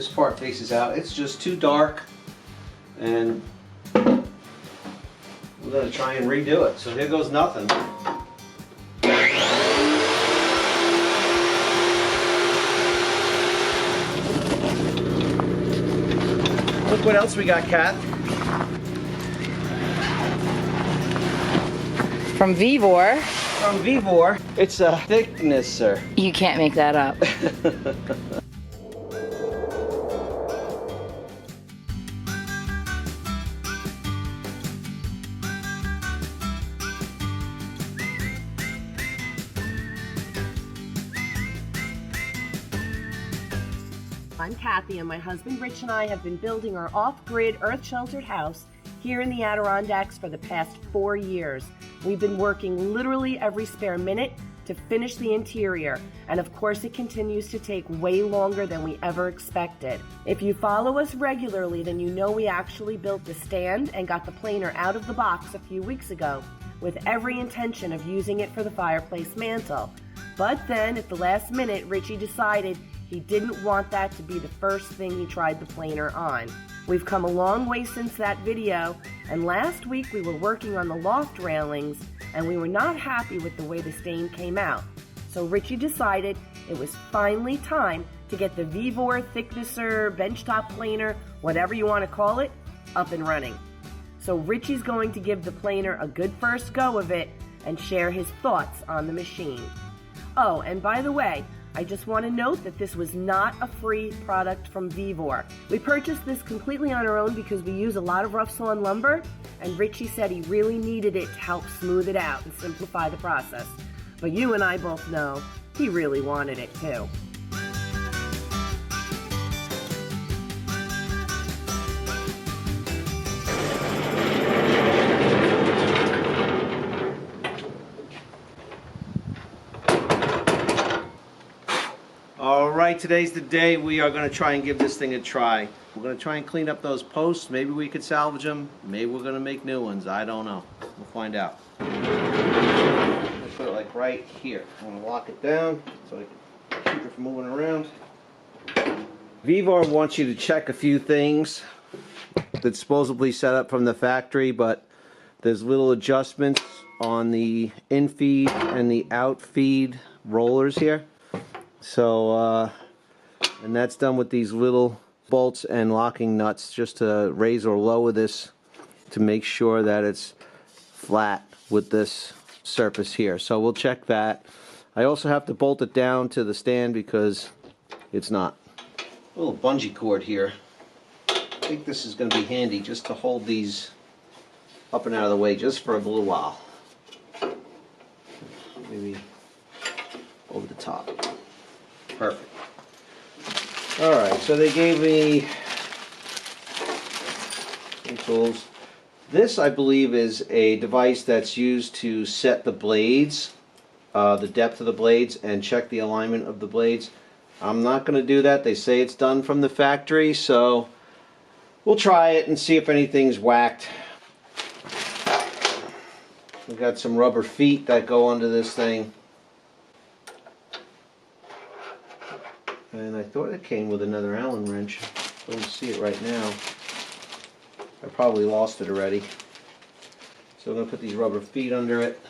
this part faces out. It's just too dark, and we're going to try and redo it. So here goes nothing. Look what else we got, Kath. From VEVOR. From VEVOR. It's a thicknesser. You can't make that up. I'm Kathy, and my husband Rich and I have been building our off-grid, earth-sheltered house here in the Adirondacks for the past 4 years. We've been working literally every spare minute to finish the interior, and of course it continues to take way longer than we ever expected. If you follow us regularly, then you know we actually built the stand and got the planer out of the box a few weeks ago with every intention of using it for the fireplace mantle. But then at the last minute, Richie decided he didn't want that to be the first thing he tried the planer on. We've come a long way since that video, and last week we were working on the loft railings and we were not happy with the way the stain came out. So Richie decided it was finally time to get the VEVOR Thicknesser Benchtop Planer, whatever you want to call it, up and running. So Richie's going to give the planer a good first go of it and share his thoughts on the machine. Oh, and by the way, I just want to note that this was not a free product from VEVOR. We purchased this completely on our own because we use a lot of rough sawn lumber, and Richie said he really needed it to help smooth it out and simplify the process. But you and I both know he really wanted it too. Alright, today's the day we are going to try and give this thing a try. We're going to try and clean up those posts. Maybe we could salvage them. Maybe we're going to make new ones. I don't know. We'll find out. I'm going to put it like right here. I'm going to lock it down so I can keep it from moving around. VEVOR wants you to check a few things that's supposedly set up from the factory, but there's little adjustments on the infeed and the outfeed rollers here. So, and that's done with these little bolts and locking nuts just to raise or lower this to make sure that it's flat with this surface here. So we'll check that. I also have to bolt it down to the stand because it's not. A little bungee cord here. I think this is going to be handy just to hold these up and out of the way just for a little while. Maybe over the top. Perfect. Alright, so they gave me some tools. This, I believe, is a device that's used to set the blades, the depth of the blades, and check the alignment of the blades. I'm not going to do that. They say it's done from the factory, so we'll try it and see if anything's whacked. We've got some rubber feet that go onto this thing. And I thought it came with another Allen wrench. Don't see it right now. I probably lost it already. So I'm going to put these rubber feet under it.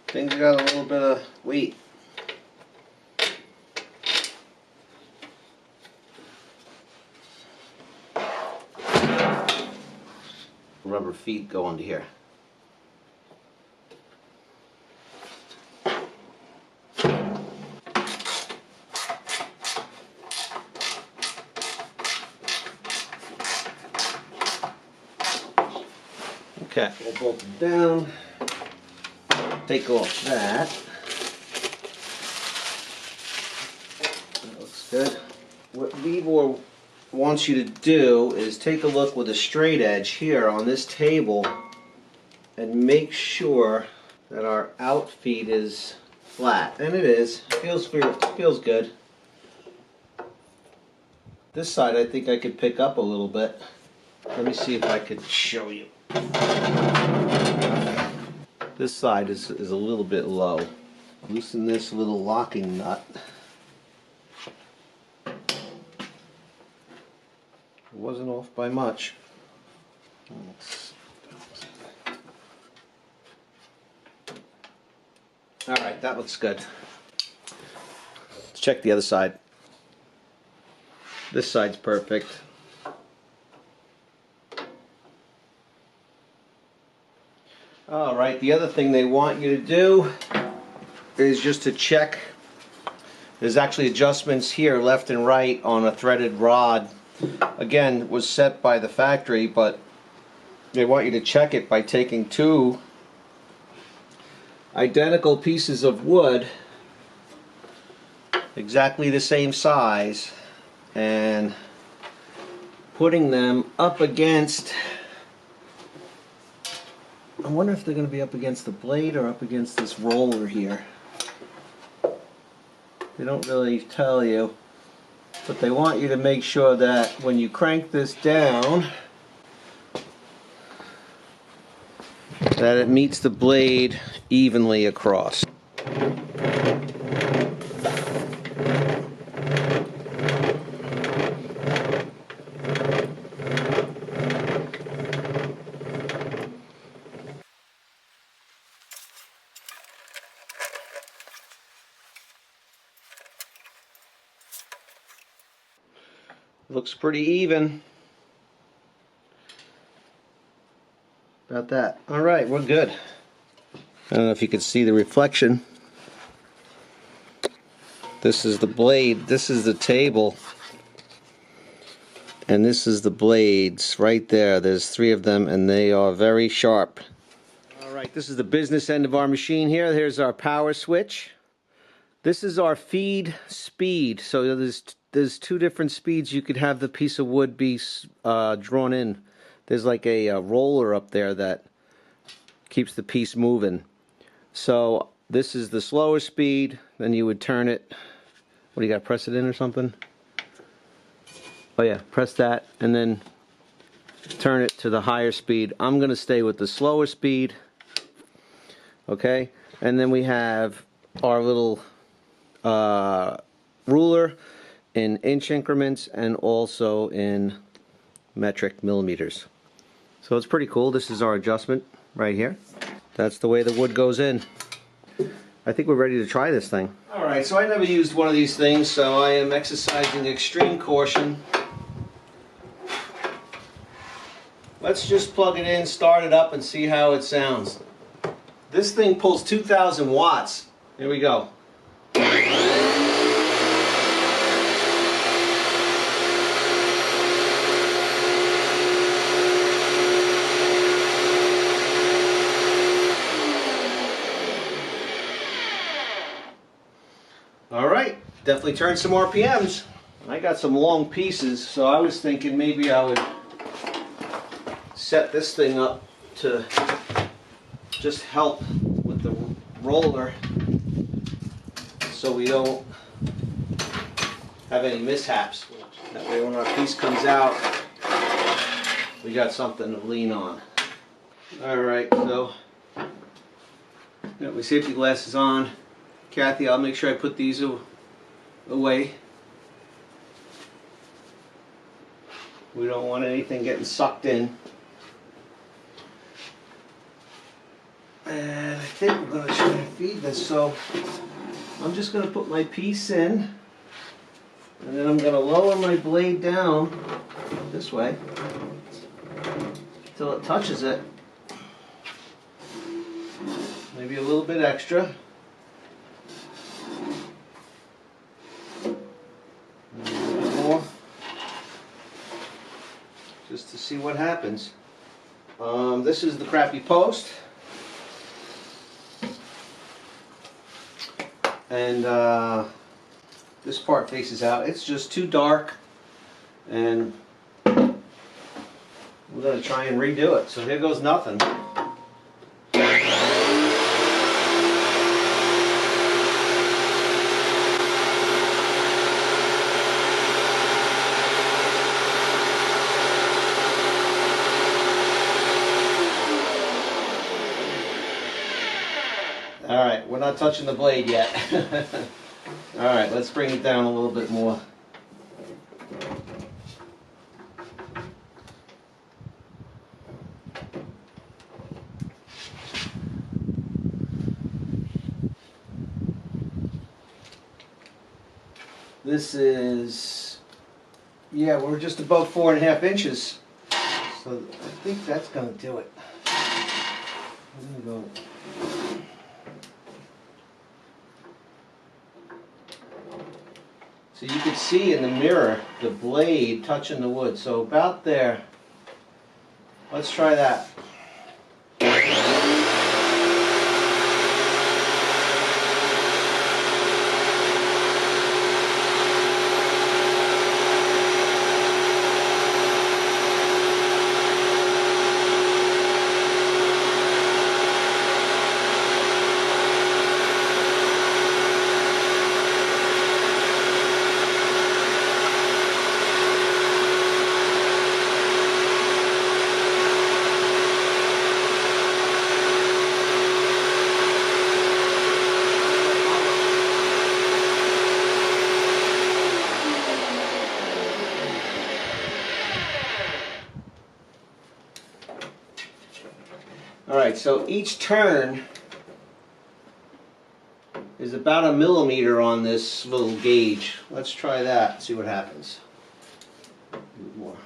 Things got a little bit of weight. Rubber feet go onto here. Okay, we'll bolt it down, take off that. That looks good. What VEVOR wants you to do is take a look with a straight edge here on this table and make sure that our outfeed is flat. And it is. Feels good. This side I think I could pick up a little bit. Let me see if I could show you. This side is a little bit low. Loosen this little locking nut. wasn't off by much. Alright, that looks good. Let's check the other side. This side's perfect. Alright, the other thing they want you to do is just to check. There's actually adjustments here left and right on a threaded rod. Again, it was set by the factory, but they want you to check it by taking two identical pieces of wood, exactly the same size, and putting them up against, I wonder if they're going to be up against the blade or up against this roller here. They don't really tell you, but they want you to make sure that when you crank this down, that it meets the blade evenly across. Looks pretty even. About that. Alright, we're good. I don't know if you can see the reflection. This is the blade, this is the table, and this is the blades right there. There's three of them and they are very sharp. Alright, this is the business end of our machine here. Here's our power switch. This is our feed speed. So there's two different speeds you could have the piece of wood be drawn in. There's like a roller up there that keeps the piece moving. So this is the slower speed, then you would turn it. What do you got, press it in or something? Oh yeah, press that and then turn it to the higher speed. I'm going to stay with the slower speed. Okay, and then we have our little ruler in inch increments and also in metric millimeters. So it's pretty cool. This is our adjustment right here. That's the way the wood goes in. I think we're ready to try this thing. Alright, so I never used one of these things, so I am exercising extreme caution. Let's just plug it in, start it up, and see how it sounds. This thing pulls 2,000 watts. Here we go. Alright, definitely turn some RPMs. I got some long pieces, so I was thinking maybe I would set this thing up to just help with the roller so we don't have any mishaps. That way when our piece comes out, we got something to lean on. Alright, so got my safety glasses on. Kathy, I'll make sure I put these away. We don't want anything getting sucked in. And I think we're going to try and feed this, so I'm just going to put my piece in, and then I'm going to lower my blade down this way until it touches it. Maybe a little bit extra. Just to see what happens. This is the crappy post, and this part faces out. It's just too dark, and we're going to try and redo it. So here goes nothing. Alright, we're not touching the blade yet. Alright, let's bring it down a little bit more. This is, yeah, we're just about 4.5 inches. So I think that's gonna do it. I'm gonna go. So you can see in the mirror the blade touching the wood. So about there. Let's try that. Alright, so each turn is about 1 millimeter on this little gauge. Let's try that, see what happens. A bit more.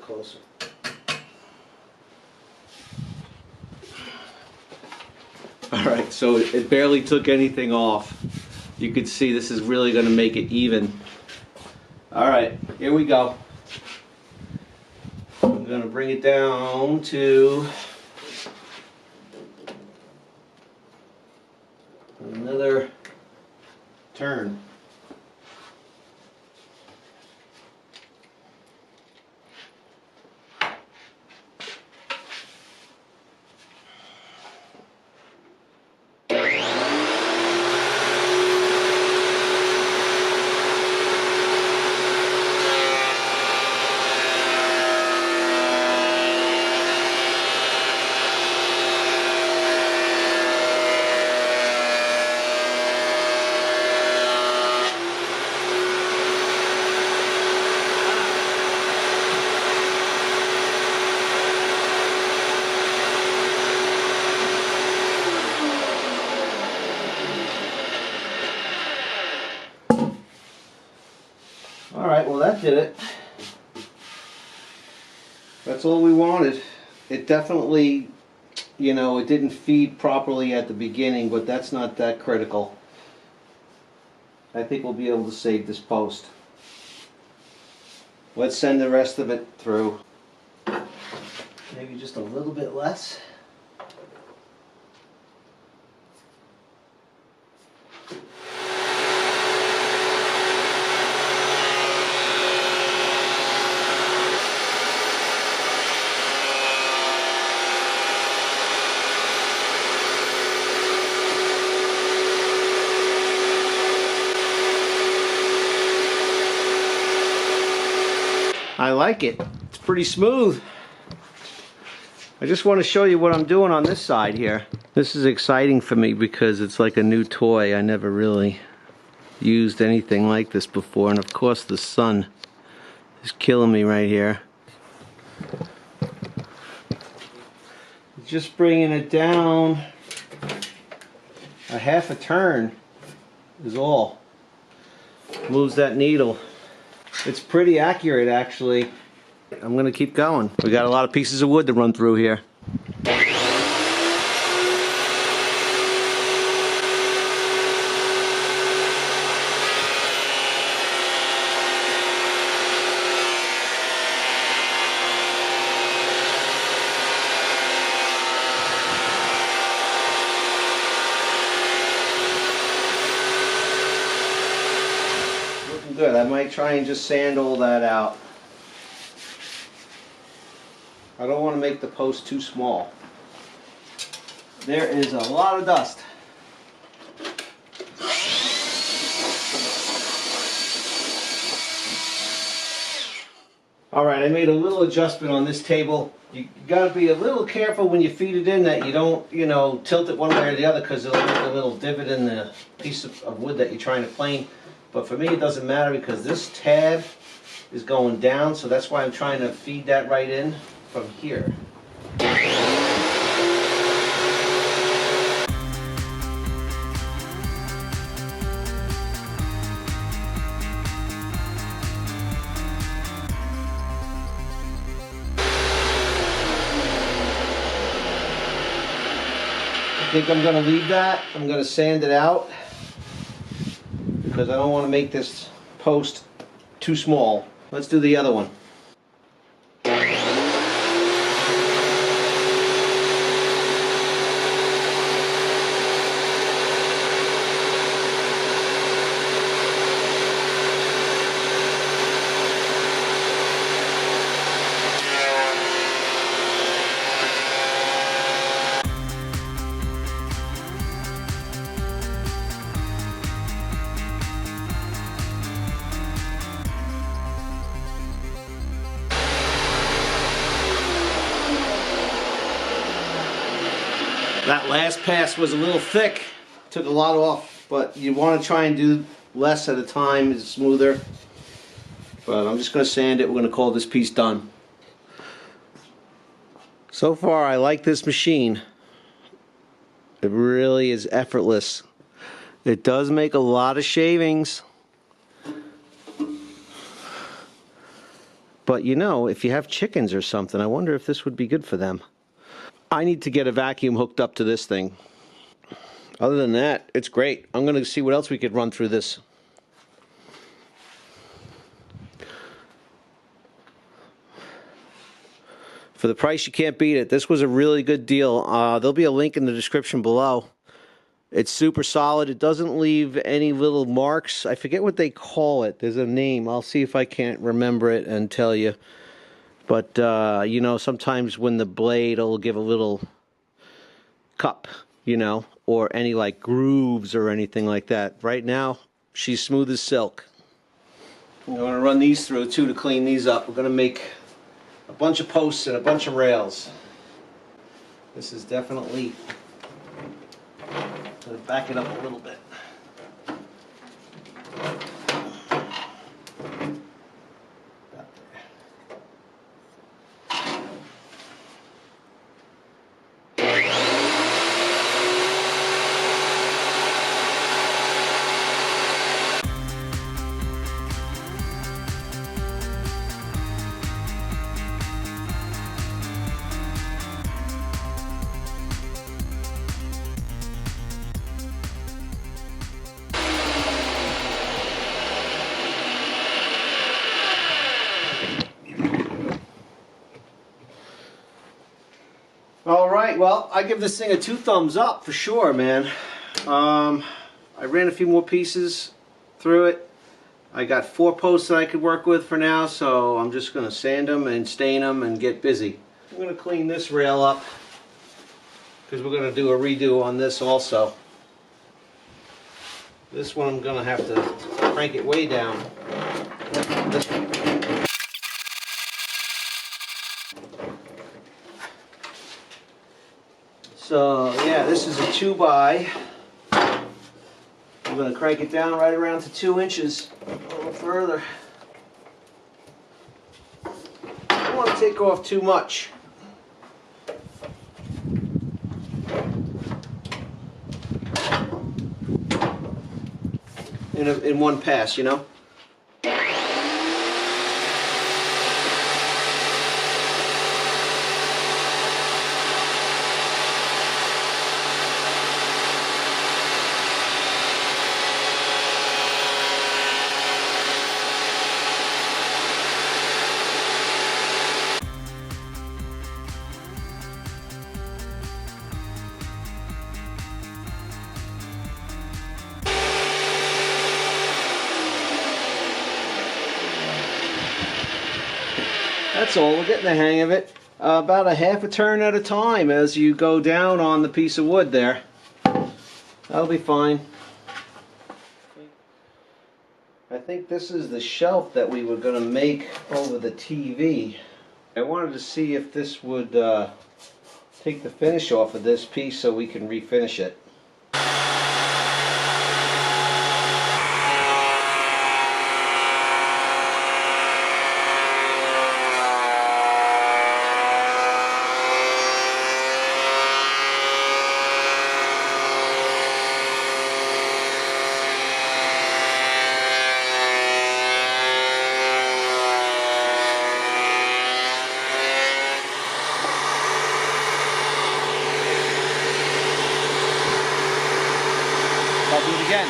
Closer. Alright, so it barely took anything off. You can see this is really going to make it even. Alright, here we go. I'm going to bring it down to another turn. Alright, well that did it. That's all we wanted. It definitely, you know, it didn't feed properly at the beginning, but that's not that critical. I think we'll be able to save this post. Let's send the rest of it through. Maybe just a little bit less. I like it. It's pretty smooth. I just want to show you what I'm doing on this side here. This is exciting for me because it's like a new toy. I never really used anything like this before, and of course the sun is killing me right here. Just bringing it down a half a turn is all. Moves that needle. It's pretty accurate, actually. I'm gonna keep going. We got a lot of pieces of wood to run through here. Good. I might try and just sand all that out. I don't want to make the post too small. There is a lot of dust. Alright, I made a little adjustment on this table. You gotta be a little careful when you feed it in that you don't, you know, tilt it one way or the other, because it'll make a little divot in the piece of wood that you're trying to plane. But for me it doesn't matter because this tab is going down, so that's why I'm trying to feed that right in from here. I think I'm going to leave that. I'm going to sand it out because I don't want to make this post too small. Let's do the other one. That last pass was a little thick, took a lot off, but you want to try and do less at a time, it's smoother. But I'm just going to sand it, we're going to call this piece done. So far I like this machine. It really is effortless. It does make a lot of shavings. But you know, if you have chickens or something, I wonder if this would be good for them. I need to get a vacuum hooked up to this thing. Other than that, it's great. I'm going to see what else we could run through this. For the price, you can't beat it. This was a really good deal. There'll be a link in the description below. It's super solid. It doesn't leave any little marks. I forget what they call it. There's a name. I'll see if I can't remember it and tell you. But, you know, sometimes when the blade will give a little cup, you know, or any like grooves or anything like that. Right now, she's smooth as silk. I'm going to run these through too to clean these up. We're going to make a bunch of posts and a bunch of rails. This is definitely going to back it up a little bit. Alright, well, I give this thing a 2 thumbs up for sure, man. I ran a few more pieces through it. I got 4 posts that I could work with for now, so I'm just going to sand them and stain them and get busy. I'm going to clean this rail up because we're going to do a redo on this also. This one I'm going to have to crank it way down. This one. So yeah, this is a 2x. I'm going to crank it down right around to 2 inches, a little further. I don't want to take off too much. In one pass, you know. That's all, we're getting the hang of it. About a half a turn at a time as you go down on the piece of wood there. That'll be fine. I think this is the shelf that we were going to make over the TV. I wanted to see if this would take the finish off of this piece so we can refinish it. I'll do it again.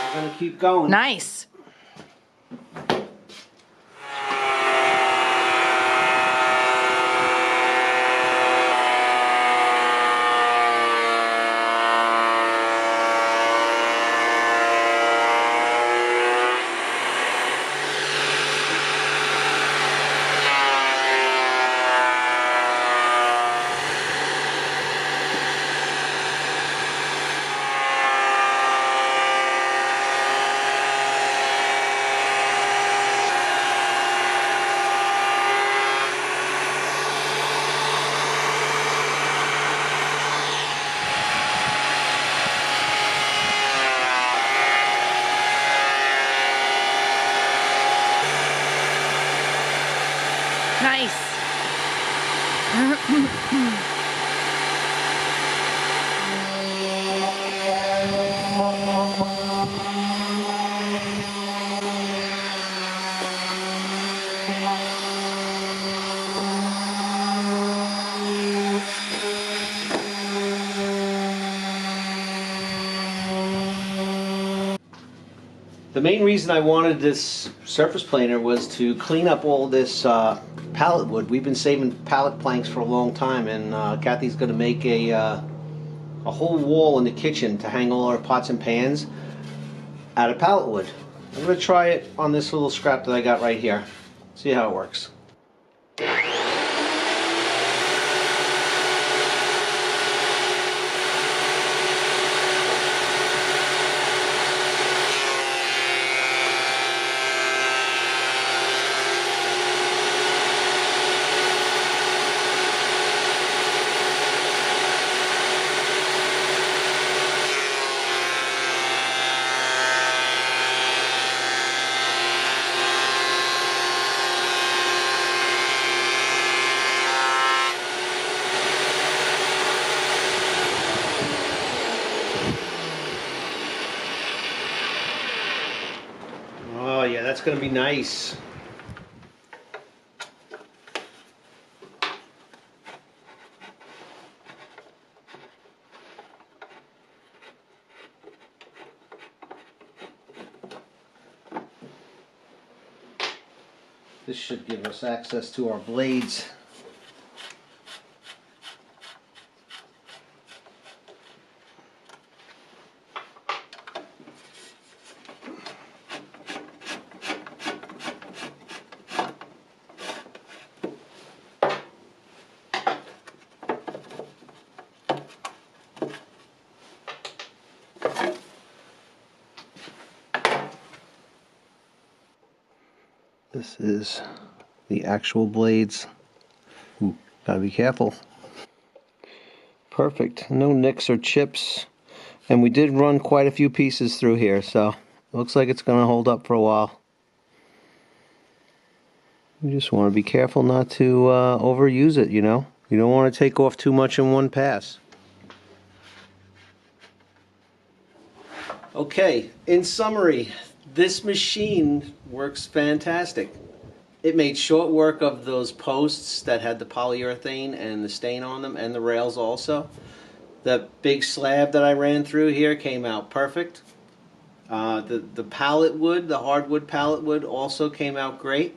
We're gonna keep going. Nice. Nice. The main reason I wanted this surface planer was to clean up all this pallet wood. We've been saving pallet planks for a long time, and Kathie's going to make a whole wall in the kitchen to hang all our pots and pans out of pallet wood. I'm going to try it on this little scrap that I got right here. See how it works. Oh yeah, that's going to be nice. This should give us access to our blades. This is the actual blades. Ooh, gotta be careful. Perfect. No nicks or chips. And we did run quite a few pieces through here, so looks like it's gonna hold up for a while. You just want to be careful not to overuse it, you know? You don't want to take off too much in one pass. Okay, in summary, this machine works fantastic. It made short work of those posts that had the polyurethane and the stain on them, and the rails also. The big slab that I ran through here came out perfect. The pallet wood, the hardwood pallet wood, also came out great.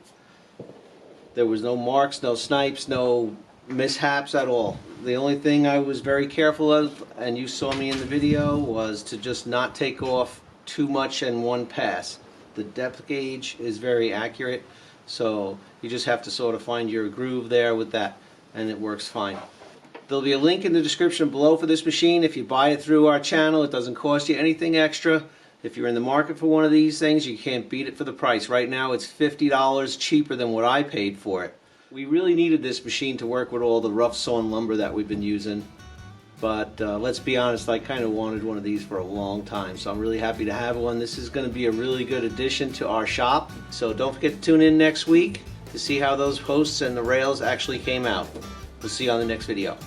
There was no marks, no snipes, no mishaps at all. The only thing I was very careful of, and you saw me in the video, was to just not take off too much in one pass. The depth gauge is very accurate, so you just have to sort of find your groove there with that, and it works fine. There'll be a link in the description below for this machine. If you buy it through our channel, it doesn't cost you anything extra. If you're in the market for one of these things, you can't beat it for the price. Right now it's $50 cheaper than what I paid for it. We really needed this machine to work with all the rough sawn lumber that we've been using. But let's be honest, I kind of wanted one of these for a long time, so I'm really happy to have one. This is going to be a really good addition to our shop. So don't forget to tune in next week to see how those posts and the rails actually came out. We'll see you on the next video.